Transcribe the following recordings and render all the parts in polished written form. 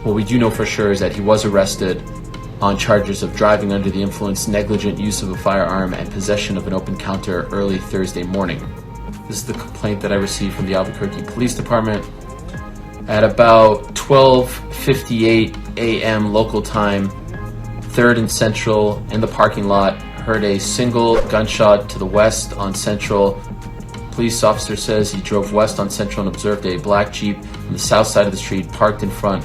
What we do know for sure is that he was arrested on charges of driving under the influence, negligent use of a firearm, and possession of an open counter early Thursday morning. This is the complaint that I received from the Albuquerque Police Department. At about 12:58 a.m. local time, 3rd and Central, in the parking lot, heard a single gunshot to the west on Central. Police officer says he drove west on Central and observed a black Jeep on the south side of the street parked in front.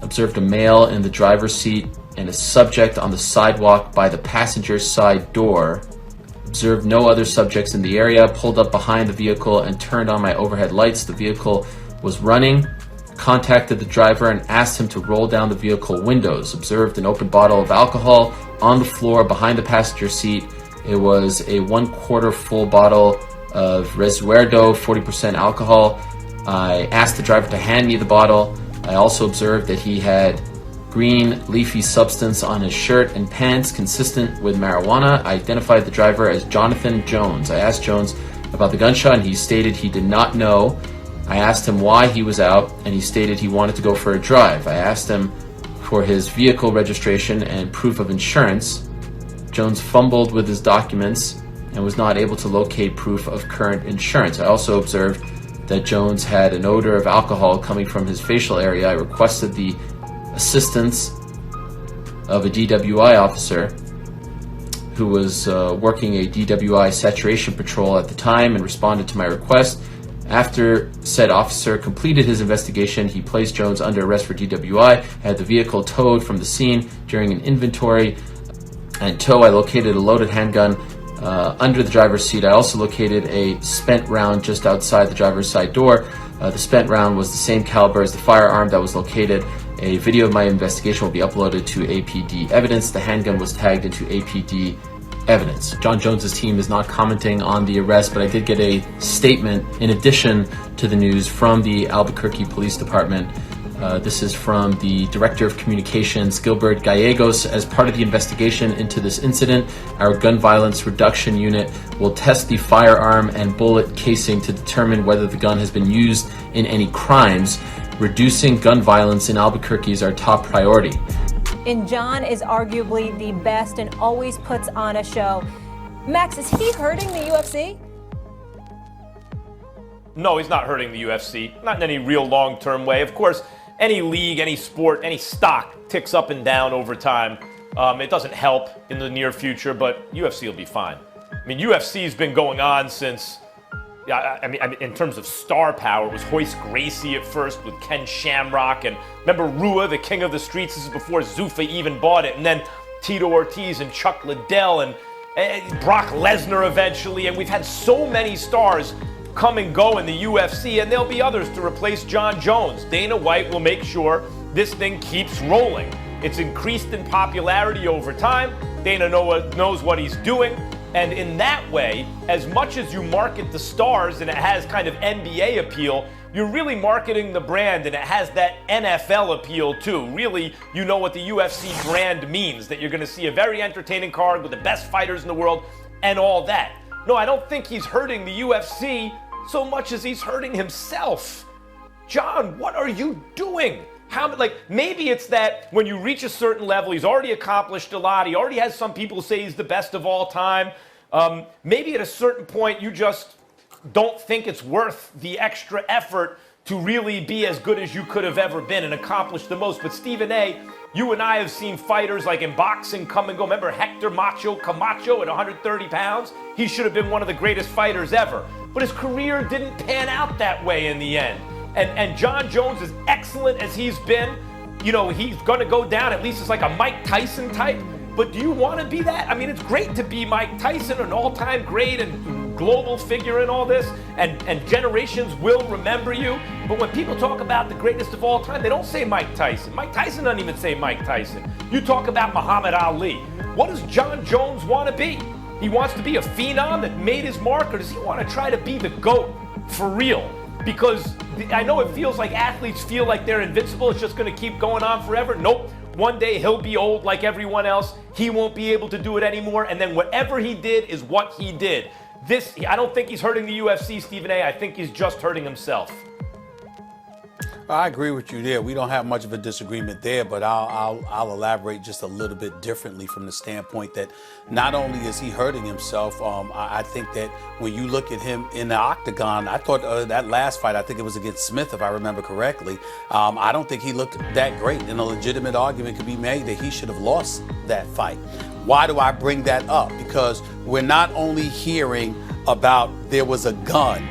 Observed a male in the driver's seat and a subject on the sidewalk by the passenger side door. Observed no other subjects in the area, pulled up behind the vehicle and turned on my overhead lights. The vehicle was running, contacted the driver and asked him to roll down the vehicle windows. Observed an open bottle of alcohol on the floor behind the passenger seat. It was a 1/4 full bottle of Resuerdo 40% alcohol. I asked the driver to hand me the bottle. I also observed that he had green leafy substance on his shirt and pants consistent with marijuana. I identified the driver as Jonathan Jones. I asked Jones about the gunshot and he stated he did not know. I asked him why he was out and he stated he wanted to go for a drive. I asked him for his vehicle registration and proof of insurance. Jones fumbled with his documents and was not able to locate proof of current insurance. I also observed that Jones had an odor of alcohol coming from his facial area. I requested the assistance of a DWI officer who was working a DWI saturation patrol at the time and responded to my request. After said officer completed his investigation, he placed Jones under arrest for DWI, had the vehicle towed from the scene. During an inventory and tow, I located a loaded handgun under the driver's seat. I also located a spent round just outside the driver's side door. The spent round was the same caliber as the firearm that was located. A video of my investigation will be uploaded to APD evidence. The handgun was tagged into APD evidence. John Jones's team is not commenting on the arrest, but I did get a statement in addition to the news from the Albuquerque Police Department. This is from the Director of Communications, Gilbert Gallegos. As part of the investigation into this incident, our gun violence reduction unit will test the firearm and bullet casing to determine whether the gun has been used in any crimes. Reducing gun violence in Albuquerque is our top priority. And John is arguably the best and always puts on a show. Max, is he hurting the UFC? No, he's not hurting the UFC, not in any real long-term way. Of course, any league, any sport, any stock ticks up and down over time. It doesn't help in the near future, but UFC will be fine. I mean, UFC's been going on since, I mean, in terms of star power, it was Royce Gracie at first with Ken Shamrock, and remember Rua, the king of the streets. This is before Zuffa even bought it, and then Tito Ortiz and Chuck Liddell and Brock Lesnar eventually, and we've had so many stars come and go in the UFC, and there'll be others to replace John Jones. Dana White will make sure this thing keeps rolling. It's increased in popularity over time. Dana knows what he's doing. And in that way, as much as you market the stars and it has kind of NBA appeal, you're really marketing the brand and it has that NFL appeal too. Really, you know what the UFC brand means, that you're going to see a very entertaining card with the best fighters in the world and all that. No, I don't think he's hurting the UFC so much as he's hurting himself. John, what are you doing? Maybe it's that when you reach a certain level, he's already accomplished a lot. He already has some people say he's the best of all time. Maybe at a certain point, you just don't think it's worth the extra effort to really be as good as you could have ever been and accomplish the most. But Stephen A., you and I have seen fighters like in boxing come and go. Remember Hector Macho Camacho at 130 pounds? He should have been one of the greatest fighters ever. But his career didn't pan out that way in the end. And John Jones, as excellent as he's been, you know, he's going to go down at least as like a Mike Tyson type. But do you want to be that? I mean, it's great to be Mike Tyson, an all-time great and global figure in all this, and generations will remember you. But when people talk about the greatest of all time, they don't say Mike Tyson. Mike Tyson doesn't even say Mike Tyson. You talk about Muhammad Ali. What does John Jones want to be? He wants to be a phenom that made his mark, or does he want to try to be the GOAT for real? because I know it feels like athletes feel like they're invincible. It's just going to keep going on forever. Nope. One day he'll be old like everyone else. He won't be able to do it anymore. And then whatever he did is what he did. I don't think he's hurting the UFC, Stephen A. I think he's just hurting himself. I agree with you there. We don't have much of a disagreement there, but I'll elaborate just a little bit differently from the standpoint that not only is he hurting himself, I think that when you look at him in the octagon, I thought that last fight, I think it was against Smith, if I remember correctly, I don't think he looked that great, and a legitimate argument could be made that he should have lost that fight. Why do I bring that up? Because we're not only hearing about there was a gun,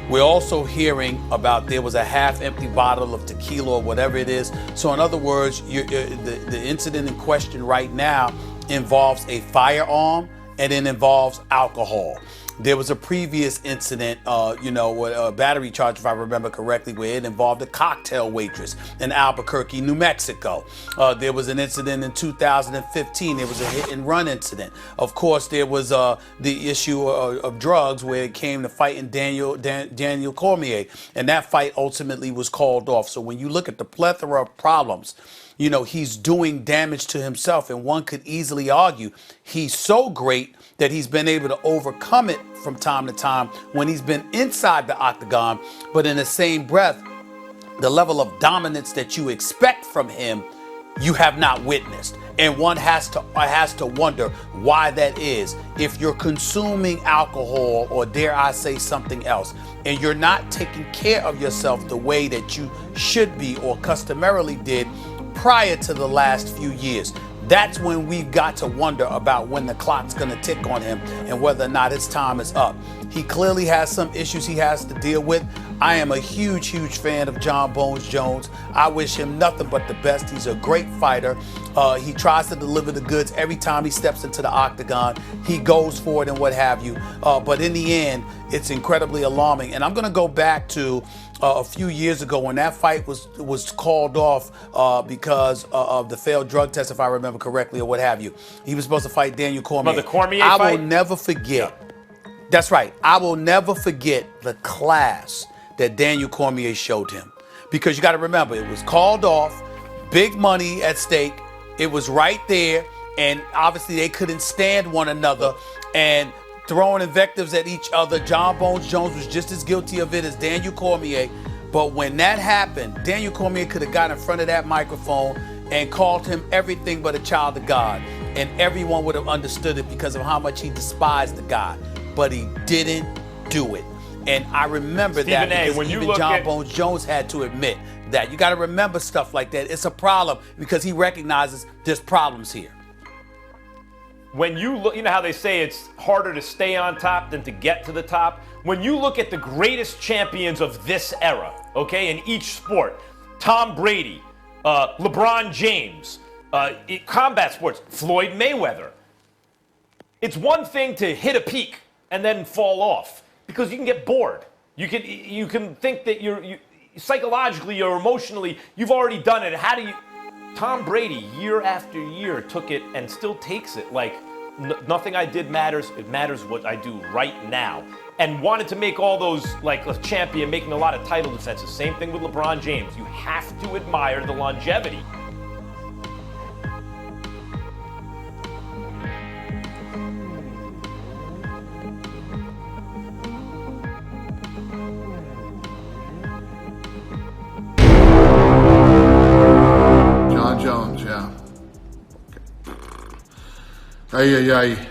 we're also hearing about there was a half-empty bottle of tequila or whatever it is. So in other words, the incident in question right now involves a firearm and it involves alcohol. There was a previous incident, a battery charge, if I remember correctly, where it involved a cocktail waitress in Albuquerque, New Mexico. There was an incident in 2015. There was a hit and run incident. Of course, there was the issue of drugs where it came to fighting Daniel Cormier, and that fight ultimately was called off. So when you look at the plethora of problems, he's doing damage to himself, and one could easily argue he's so great that he's been able to overcome it from time to time when he's been inside the octagon. But in the same breath, the level of dominance that you expect from him, you have not witnessed. And one has to wonder why that is. If you're consuming alcohol, or dare I say something else, and you're not taking care of yourself the way that you should be or customarily did prior to the last few years, that's when we've got to wonder about when the clock's going to tick on him and whether or not his time is up. He clearly has some issues he has to deal with. I am a huge fan of Jon Bones Jones. I wish him nothing but the best. He's a great fighter. He tries to deliver the goods every time he steps into the octagon. He goes for it and what have you. But in the end, it's incredibly alarming. And I'm going to go back to a few years ago when that fight was called off because of the failed drug test, if I remember correctly, or what have you. He was supposed to fight Daniel Cormier. But the Cormier I fight? will never forget. That's right. I will never forget the class that Daniel Cormier showed him. Because you got to remember, it was called off, big money at stake. It was right there, and obviously they couldn't stand one another and throwing invectives at each other. Jon Bones Jones was just as guilty of it as Daniel Cormier. But when that happened, Daniel Cormier could have got in front of that microphone and called him everything but a child of God. And everyone would have understood it because of how much he despised the guy. But he didn't do it. And I remember Stephen that A, because when you even look Jon at- Bones Jones had to admit that. You got to remember stuff like that. It's a problem because he recognizes there's problems here. When you look, you know how they say it's harder to stay on top than to get to the top? When you look at the greatest champions of this era, okay, in each sport, Tom Brady, LeBron James, combat sports, Floyd Mayweather. It's one thing to hit a peak and then fall off because you can get bored. You can think that you psychologically or emotionally you've already done it. How do you? Tom Brady, year after year, took it and still takes it like nothing I did matters. It matters what I do right now. And wanted to make all those like a champion, making a lot of title defenses. Same thing with LeBron James. You have to admire the longevity. Jon Jones, yeah. Ay, ay, ay.